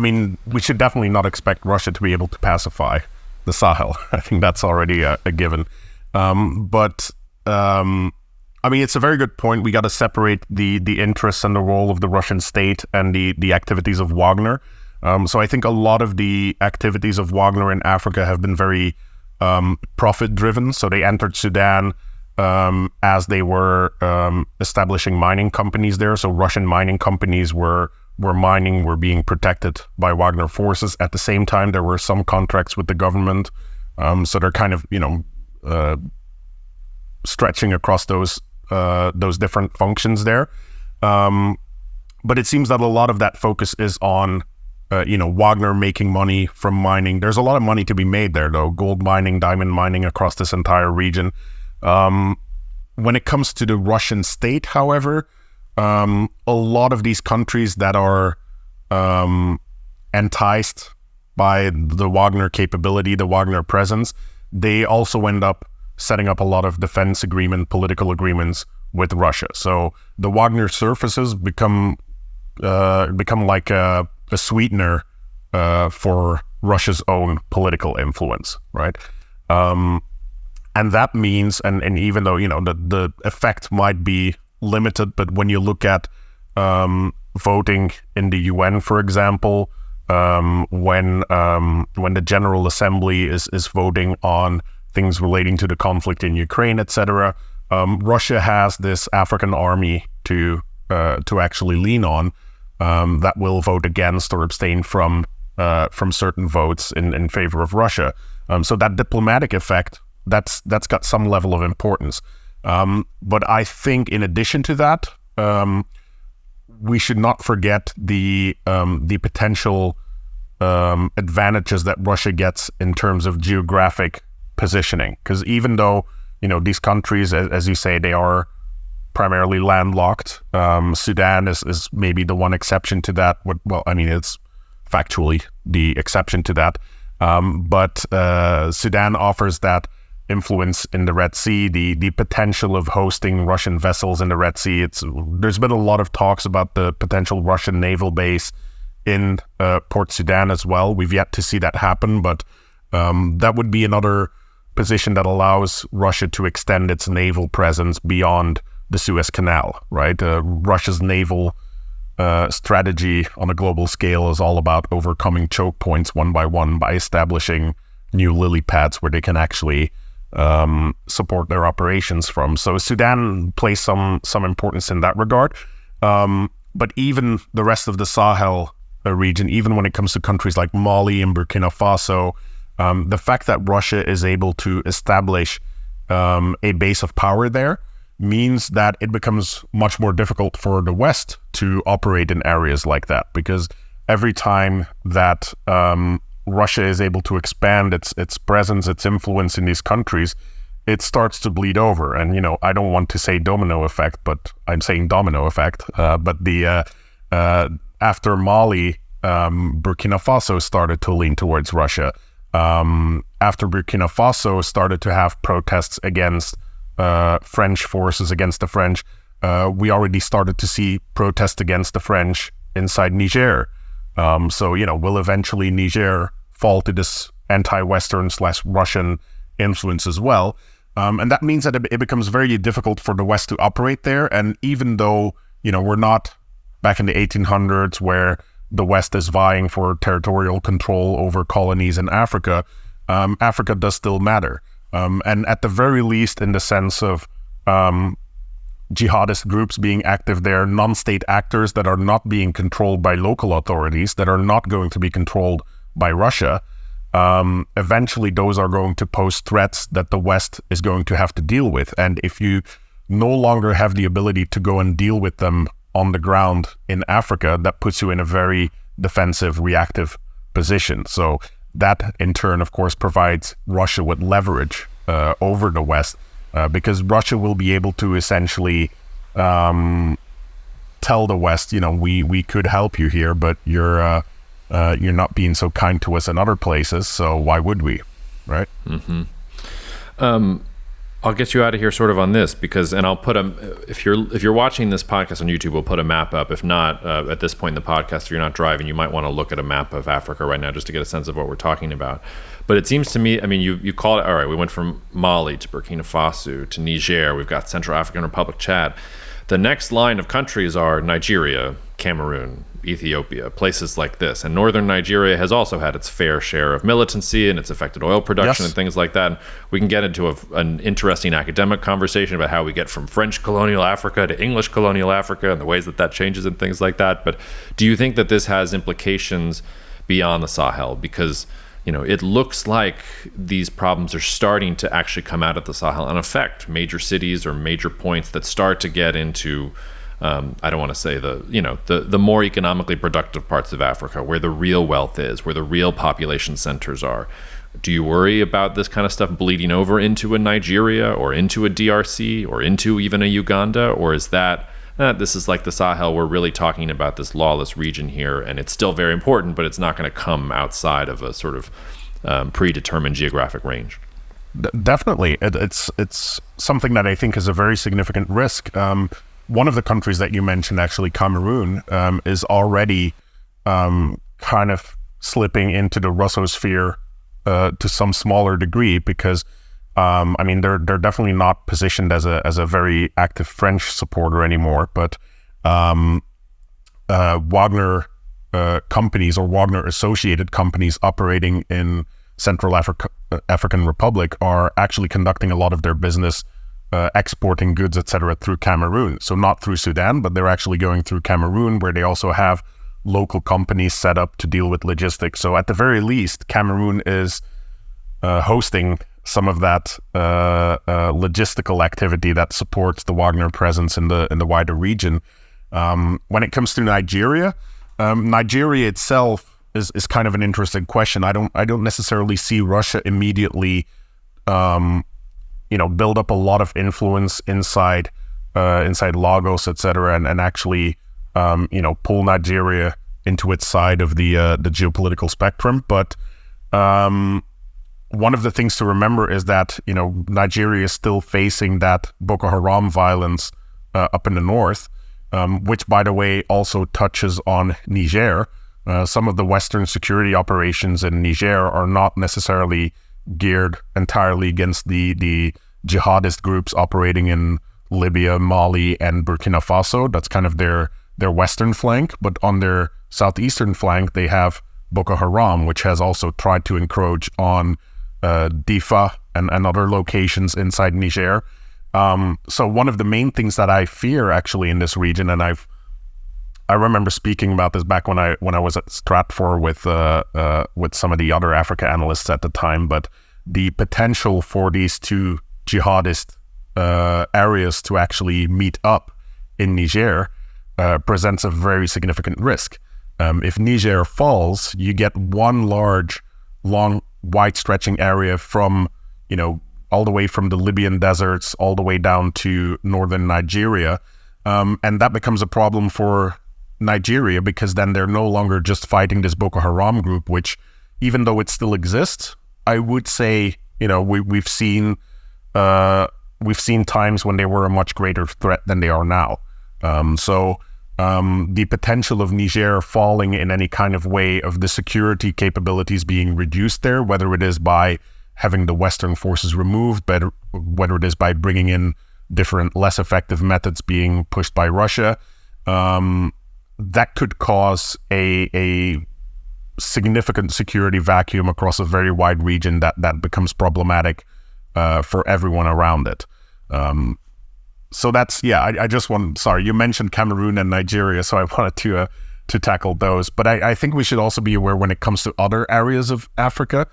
we should definitely not expect Russia to be able to pacify the Sahel. I think that's already a given. But it's a very good point. We got to separate the interests and the role of the Russian state and the activities of Wagner. So I think a lot of the activities of Wagner in Africa have been very profit-driven. So they entered Sudan as they were establishing mining companies there. So Russian mining companies were being protected by Wagner forces. At the same time, there were some contracts with the government. So they're kind of, stretching across those different functions there. But it seems that a lot of that focus is on Wagner making money from mining. There's a lot of money to be made there, though. Gold mining, diamond mining across this entire region. When it comes to the Russian state, however, a lot of these countries that are enticed by the Wagner capability, the Wagner presence, they also end up setting up a lot of defense political agreements with Russia. So the Wagner services become like a sweetener for Russia's own political influence, right? And that means, and even though the effect might be limited, but when you look at voting in the UN, for example, when the General Assembly is voting on things relating to the conflict in Ukraine, etc., Russia has this African army to actually lean on. That will vote against or abstain from certain votes in favor of Russia. So that diplomatic effect, that's got some level of importance. But I think in addition to that, we should not forget the potential advantages that Russia gets in terms of geographic positioning. Because even though these countries, as you say, they are primarily landlocked. Sudan is maybe the one exception to that. It's factually the exception to that. But Sudan offers that influence in the Red Sea, the potential of hosting Russian vessels in the Red Sea. There's been a lot of talks about the potential Russian naval base in Port Sudan as well. We've yet to see that happen, but that would be another position that allows Russia to extend its naval presence beyond the Suez Canal, right? Russia's naval strategy on a global scale is all about overcoming choke points one by one by establishing new lily pads where they can actually support their operations from. So Sudan plays some importance in that regard. But even the rest of the Sahel region, even when it comes to countries like Mali and Burkina Faso, the fact that Russia is able to establish a base of power there means that it becomes much more difficult for the West to operate in areas like that, because every time that Russia is able to expand its presence, its influence in these countries, it starts to bleed over. And I don't want to say domino effect, but I'm saying domino effect. But after Mali, Burkina Faso started to lean towards Russia. After Burkina Faso started to have protests against French forces, against the French, we already started to see protests against the French inside Niger. So will eventually Niger fall to this anti-Western / Russian influence as well? And that means that it becomes very difficult for the West to operate there. And even though, we're not back in the 1800s where the West is vying for territorial control over colonies in Africa, Africa does still matter. And at the very least, in the sense of jihadist groups being active there, non-state actors that are not being controlled by local authorities, that are not going to be controlled by Russia, eventually those are going to pose threats that the West is going to have to deal with. And if you no longer have the ability to go and deal with them on the ground in Africa, that puts you in a very defensive, reactive position. So that in turn, of course, provides Russia with leverage over the West, because Russia will be able to essentially tell the West, we could help you here, but you're not being so kind to us in other places, so why would we, right? Mm-hmm. I'll get you out of here sort of on this, and I'll put if you're watching this podcast on YouTube, we'll put a map up. If not, at this point in the podcast, if you're not driving, you might want to look at a map of Africa right now just to get a sense of what we're talking about. But it seems to me, you call it, all right, we went from Mali to Burkina Faso to Niger. We've got Central African Republic, Chad. The next line of countries are Nigeria, Cameroon, Ethiopia, places like this. And northern Nigeria has also had its fair share of militancy, and it's affected oil production and things like that. And we can get into an interesting academic conversation about how we get from French colonial Africa to English colonial Africa and the ways that changes and things like that. But do you think that this has implications beyond the Sahel? Because it looks like these problems are starting to actually come out of the Sahel and affect major cities or major points that start to get into, I don't want to say the more economically productive parts of Africa, where the real wealth is, where the real population centers are. Do you worry about this kind of stuff bleeding over into a Nigeria or into a DRC or into even a Uganda? Or is that, this is like the Sahel, we're really talking about this lawless region here, and it's still very important, but it's not going to come outside of a sort of predetermined geographic range? Definitely. It's something that I think is a very significant risk. One of the countries that you mentioned, actually, Cameroon, is already kind of slipping into the Russosphere to some smaller degree, because they're definitely not positioned as a very active French supporter anymore. But Wagner companies or Wagner associated companies operating in Central African Republic are actually conducting a lot of their business exporting goods, etc., through Cameroon. So not through Sudan, but they're actually going through Cameroon, where they also have local companies set up to deal with logistics. So at the very least, Cameroon is hosting some of that logistical activity that supports the Wagner presence in the wider region. When it comes to Nigeria, Nigeria itself is kind of an interesting question. I don't necessarily see Russia immediately build up a lot of influence inside Lagos, etc., and actually pull Nigeria into its side of the geopolitical spectrum. But one of the things to remember is that Nigeria is still facing that Boko Haram violence up in the north, which, by the way, also touches on Niger. Some of the Western security operations in Niger are not necessarily geared entirely against the jihadist groups operating in Libya, Mali, and Burkina Faso. That's kind of their western flank. But on their southeastern flank, they have Boko Haram, which has also tried to encroach on Difa and other locations inside Niger. So one of the main things that I fear actually in this region, and I remember speaking about this back when I was at Stratfor with some of the other Africa analysts at the time, but the potential for these two jihadist areas to actually meet up in Niger presents a very significant risk. If Niger falls, you get one long, wide-stretching area from, all the way from the Libyan deserts all the way down to northern Nigeria, and that becomes a problem for Nigeria, because then they're no longer just fighting this Boko Haram group, which, even though it still exists, I would say, we've seen times when they were a much greater threat than they are now. So the potential of Niger falling in any kind of way, of the security capabilities being reduced there, whether it is by having the Western forces removed, but whether it is by bringing in different less effective methods being pushed by Russia, that could cause a significant security vacuum across a very wide region that becomes problematic for everyone around it. So that's, I just want, sorry, you mentioned Cameroon and Nigeria, so I wanted to tackle those. But I think we should also be aware when it comes to other areas of Africa,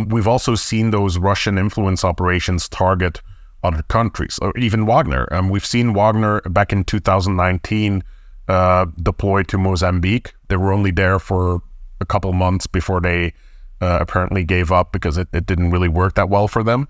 we've also seen those Russian influence operations target other countries, or even Wagner. We've seen Wagner back in 2019 deployed to Mozambique. They were only there for a couple months before they apparently gave up because it didn't really work that well for them.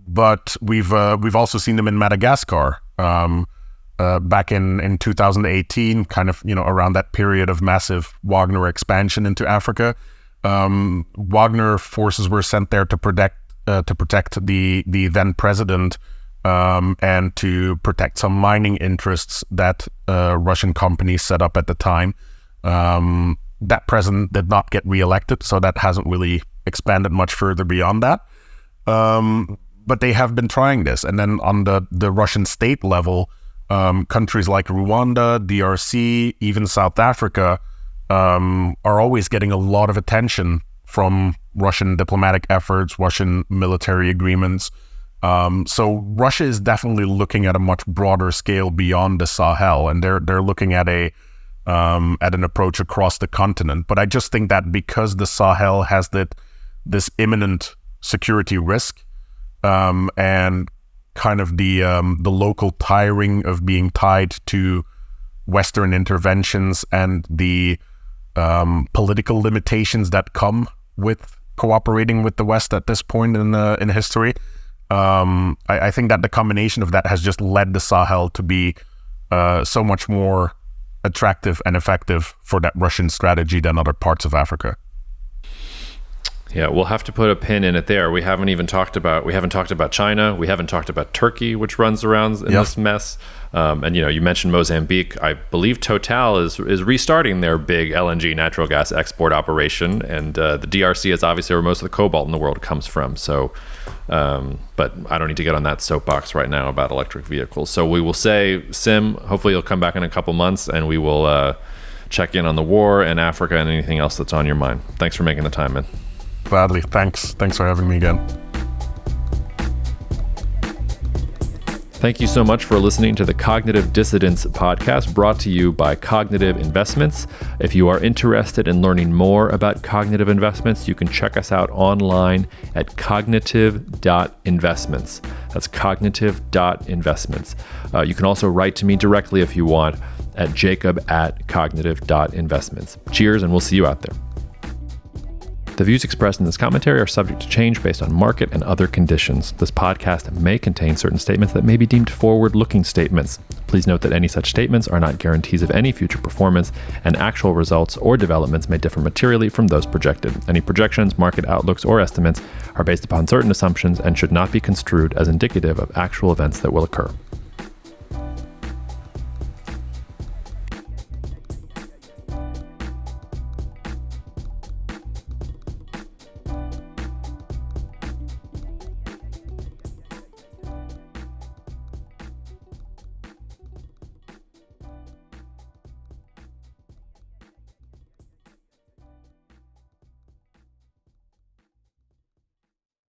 But we've also seen them in Madagascar back in 2018, kind of around that period of massive Wagner expansion into Africa. Wagner forces were sent there to protect the then president and to protect some mining interests that Russian companies set up at the time. That president did not get reelected, so that hasn't really expanded much further beyond that. But they have been trying this. And then on the Russian state level, countries like Rwanda, DRC, even South Africa are always getting a lot of attention from Russian diplomatic efforts, Russian military agreements. So Russia is definitely looking at a much broader scale beyond the Sahel, and they're looking at an approach across the continent. But I just think that because the Sahel has this imminent security risk, and kind of the local tiring of being tied to Western interventions and the political limitations that come with cooperating with the West at this point in history. I think that the combination of that has just led the Sahel to be so much more attractive and effective for that Russian strategy than other parts of Africa. Yeah, we'll have to put a pin in it there. We haven't talked about China. We haven't talked about Turkey, which runs around in this mess. And you mentioned Mozambique. I believe Total is restarting their big LNG natural gas export operation, and the DRC is obviously where most of the cobalt in the world comes from. So, but I don't need to get on that soapbox right now about electric vehicles. So we will say, Sim, hopefully you'll come back in a couple months, and we will check in on the war and Africa and anything else that's on your mind. Thanks for making the time, man. Gladly. Thanks for having me again. Thank you so much for listening to the Cognitive Dissidence podcast, brought to you by Cognitive Investments. If you are interested in learning more about cognitive investments, you can check us out online at cognitive.investments. That's cognitive.investments. You can also write to me directly if you want at jacob@cognitive.investments. Cheers, and we'll see you out there. The views expressed in this commentary are subject to change based on market and other conditions. This podcast may contain certain statements that may be deemed forward-looking statements. Please note that any such statements are not guarantees of any future performance, and actual results or developments may differ materially from those projected. Any projections, market outlooks, or estimates are based upon certain assumptions and should not be construed as indicative of actual events that will occur.